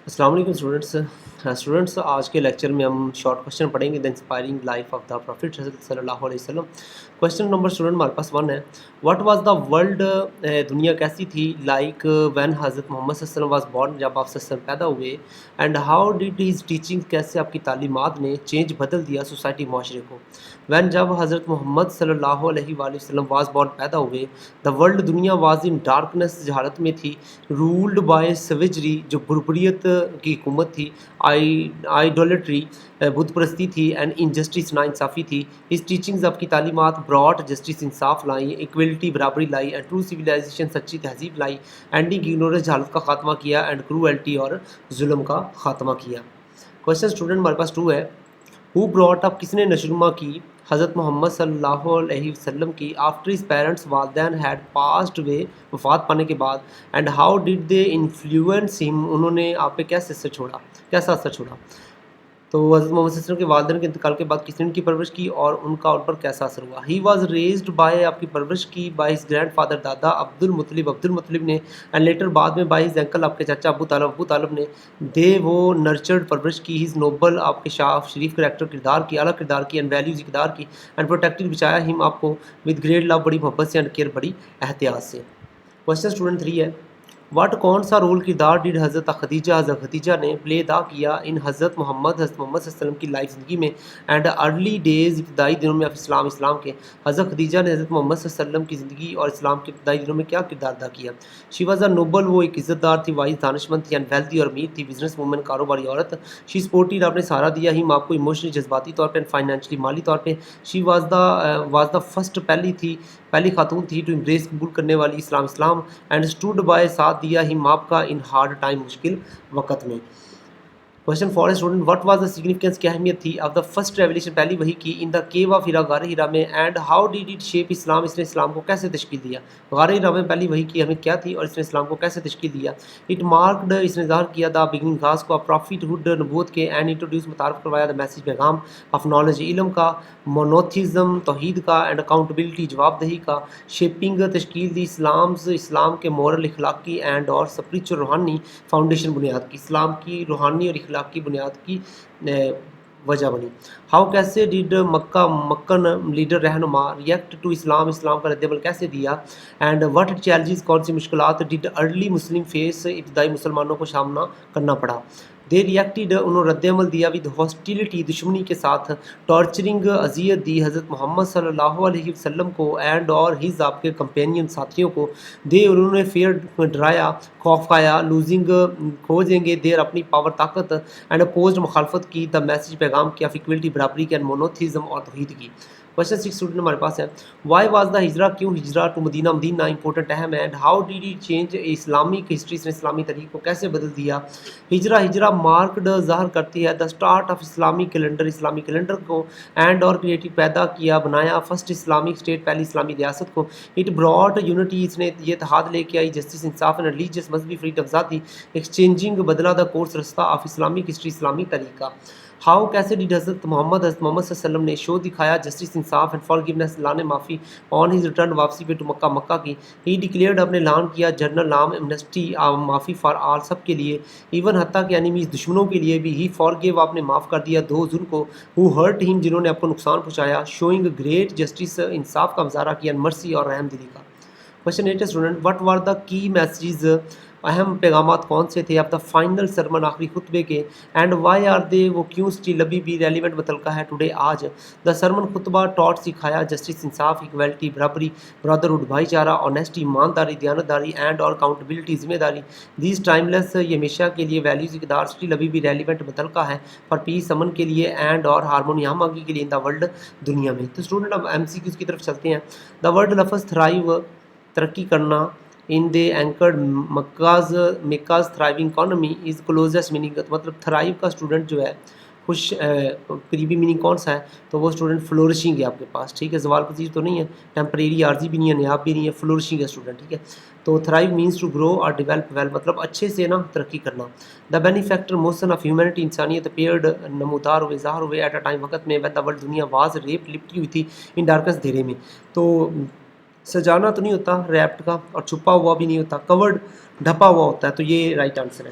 السلام علیکم اسٹوڈنٹس آج کے لیکچر میں ہم شارٹ کوشچن پڑھیں گے the inspiring life of the prophet صلی اللہ علیہ وسلم. کوشچن نمبر اسٹوڈنٹ ہمارے پاس 1 ہے. واٹ واز دا ورلڈ دنیا کیسی تھی لائک وین حضرت محمد صلی اللہ علیہ وسلم واز بورن، جب آپ صلی اللہ علیہ وسلم پیدا ہوئے، and how dead his teaching, کیسے آپ کی تعلیمات نے چینج بدل دیا سوسائٹی معاشرے کو. وین جب حضرت محمد صلی اللہ علیہ وآلہ وسلم واز بورن پیدا ہوئے، دا ورلڈ دنیا واز ان ڈارکنیس، جہالت میں تھی، رولڈ بائی سویجری، جو بربریت کی حکومت تھی، آئیڈولٹری بت پرستی تھی، اینڈ انجسٹس ناانصافی تھی. اس ٹیچنگز آپ کی تعلیمات براٹ جسٹس انصاف لائیں، ایکویلٹی برابری لائی، اینڈ ٹرو سویلائزیشن سچی تہذیب لائی، اینڈنگ اگنورنس جہالت کا خاتمہ کیا، اینڈ کروئلٹی اور ظلم کا خاتمہ کیا. کوشچن اسٹوڈنٹ ہمارے پاس 2 ہے. ہو براٹ اپ، کس نے نشوما کی حضرت محمد صلی اللہ علیہ وسلم کی آفٹر ہز پیرنٹس، والدین ہیڈ پاسڈ اوے، وفات پانے کے بعد، and how did they influence ہم، انہوں نے آپ پہ کیسا اثر چھوڑا. تو حضرت محمد صلی اللہ علیہ وسلم کے والدین کے انتقال کے بعد کس نے ان کی پرورش کی اور ان کا ان پر کیسا اثر ہوا. ہی واز ریزڈ بائی، آپ کی پرورش کی بائی ہز گرینڈ فادر، دادا عبد المطلب نے، اینڈ لیٹر بعد میں بائی ہز اینکل، آپ کے چاچا ابو طالب نے. دے وہ نرچرڈ، پرورش کی، ہز نوبل، آپ کے شریف کریکٹر، کردار کی، اعلیٰ کردار کی، اینڈ ویلیوز اقدار کی، اینڈ پروٹیکٹڈ، بچایا ہم آپ کو، ود گریٹ لو، بڑی محبت سے، اینڈ کیئر، بڑی احتیاط سے. کوشچن اسٹوڈنٹ 3 ہے. واٹ، کون سا رول، کردار ڈیڈ حضرت خدیجہ نے پلے ادا کیا ان حضرت محمد صلی اللہ علیہ وسلم کی لائف، زندگی میں، اینڈ ارلی ڈیز، ابتدائی دنوں میں، اسلام کے. حضرت خدیجہ نے حضرت محمد صلی اللہ علیہ وسلم کی زندگی اور اسلام کے ابتدائی دنوں میں کیا کردار ادا کیا. شی واز اے نوبل، وہ ایک عزت دار تھی، وائز دانش مند تھی، اینڈ ویلتھی اور امیر تھی، بزنس وومن، کاروباری عورت. شی سپورٹڈ، آپ نے سہارا دیا ہم آپ کو، ایموشنلی، جذباتی طور پہ، فائنینشلی، مالی طور پہ. شی واز دا فرسٹ، پہلی خاتون تھی ٹو امبریس، قبول کرنے والی اسلام، اینڈ اسٹوڈ بائی، ساتھ دیا ہم آپ کا، ان ہارڈ ٹائم، مشکل وقت میں. Question for student. What was the significance, کیا اہمیت تھی آف دا فرسٹ ریولیشن، پہلی وحی کی، ان دا کیو آف ہیرا، غار ہیرا میں، and how did it shape Islam, اس نے اسلام کو کیسے تشکیل دیا. غار ہیرا میں پہلی وحی کی اہمیت کیا تھی اور اس نے اسلام کو کیسے تشکیل دیا. اٹ مارکڈ، اس نے ظاہر کیا، دا بگننگ، آغاز کو، پروفیٹ ہوڈ، نبوت کے، اینڈ انٹروڈیوس، متعارف کروایا، دا میسج، پیغام آف نالج، علم کا، مونوتھیزم، توحید کا، اینڈ اکاؤنٹیبلٹی، جواب دہی کا، شیپنگ، تشکیل دی، اسلام کے مورل، اخلاقی، اینڈ اور اسپریچول، روحانی فاؤنڈیشن، بنیاد کی، اسلام کی روحانی اور اخلاقی بنیاد کی وجہ بنی. ہاؤ، کیسے، ڈیڈ مکن لیڈر، رہنما، ریئیکٹ ٹو اسلام کا رد عمل کیسے دیا. اینڈ وٹ چیلنجز، کون سی مشکلات ڈیڈ ارلی مسلم فیس، ابتدائی مسلمانوں کو سامنا کرنا پڑا. دے ریئیکٹیڈ، انہوں نے رد عمل دیا، ود ہاسٹیلٹی، دشمنی کے ساتھ، ٹارچرنگ، اذیت دی حضرت محمد صلی اللہ علیہ وسلم کو، اینڈ اور ہز، آپ کے کمپینین، ساتھیوں کو. دے، انہوں نے فیئر، ڈرایا، خوف کھایا، لوزنگ، کھو دیں گے، دیر، اپنی پاور، طاقت، اینڈ اپوزڈ، مخالفت کی، دا میسج، پیغام کی، آف ایکویلٹی، برابری کی، اینڈ مونوتھیزم، اور توحید کی. کوشچن 6 اسٹوڈنٹ ہمارے پاس ہے. وائی واز دا ہجرا، کیوں ہجرا ٹو مدینہ امپورٹنٹ، اہم ہے. And how did it change Islamic history, اس نے اسلامی تاریخ کو کیسے بدل دیا. ہجرا مارکڈ، ظاہر کرتی ہے، دا اسٹارٹ آف اسلامی کیلنڈر کو، اینڈ اور کریٹو، پیدا کیا، بنایا، فرسٹ اسلامک اسٹیٹ، پہلی اسلامی ریاست کو. اٹ براٹ یونٹی، اس نے یہ اتحاد لے کے آئی، جسٹس، انصاف، اینڈ ریلیجیس، مذہبی فریڈم، ذاتی، ایکسچینجنگ، بدلا، دا کورس، رستہ آف اسلامک ہسٹری، اسلامی تاریخ کا. ہاؤ، کیسے ڈیڈ حضرت محمد صلی اللہ علیہ وسلم نے شو دکھایا، جسٹس، انصاف، اینڈ فارگیونیس، لانے، معافی، آن ہز ریٹرن، واپسی پہ، ٹو مکہ کی. ہی ڈکلیئرڈ، اپنے اعلان کیا، جنرل عام ایمنسٹی، معافی فار آل، سب کے لیے، ایون حتیٰ کہ انیمیز، دشمنوں کے لیے بھی. ہی فارگیو، آپ نے معاف کر دیا، دوز، ان کو، ہو ہرٹ ہم، جنہوں نے آپ کو نقصان پہنچایا، شوئنگ گریٹ جسٹس، انصاف کا مظاہرہ کیا، مرسی، اور رحم دلی کا. Question 8 student. وٹ وار دا کی میسیجز، اہم پیغامات کون سے تھے آپ دا فائنل سرمن، آخری خطبے کے. اینڈ وائی آر دے، وہ کیوں اسٹل ابھی بھی ریلیونٹ، متعلقہ ہے، ٹوڈے، آج. دا سرمن، خطبہ، ٹاٹ، سکھایا، جسٹس، انصاف، ایکویلٹی، برابری، برادرہڈ، بھائی چارہ، آنیسٹی، ایمانداری، دیانتداری، اینڈ اور اکاؤنٹیبلٹی، ذمہ داری. دیز ٹائملیس، یہ ہمیشہ کے لیے، ویلیوز، اقدار، اسٹل ابھی بھی ریلیونٹ، متعلقہ ہے، فار پیس، امن کے لیے، اینڈ اور ہارمونی، ہم آگی کے لیے، ان دا ورلڈ، دنیا میں. تو اسٹوڈنٹ اب ایم سی کیوز کی طرف چلتے ہیں. دا ورڈ، لفظ، تھرائیو، ترقی کرنا، in the anchored makes thriving economy is closest meaning, مطلب تھرائیو کا اسٹوڈنٹ جو ہے، خوش، قریبی میننگ کون سا ہے، تو وہ اسٹوڈنٹ فلورشنگ ہے آپ کے پاس، ٹھیک ہے، زوال پذیر تو نہیں ہے، ٹیمپریری، عارضی بھی نہیں ہے، نیاب بھی نہیں ہے، فلورشنگ ہے اسٹوڈنٹ، ٹھیک ہے. تو تھرائیو مینس ٹو گرو اور ڈیولپ ویل، مطلب اچھے سے نا ترقی کرنا. دا بینیفیکٹر موشن آف ہیومینٹی، انسانیت اپیئرڈ، نمودار ہوئے، ظاہر ہوئے، ایٹ اے ٹائم، وقت میں، وین دا ورلڈ، دنیا، واز ریپ، لپٹی ہوئی تھی، ان ڈارکس، دھیرے میں. تو سجانا تو نہیں ہوتا ریپٹ کا، اور چھپا ہوا بھی نہیں ہوتا، کورڈ، ڈھپا ہوا ہوتا ہے، تو یہ رائٹ آنسر ہے.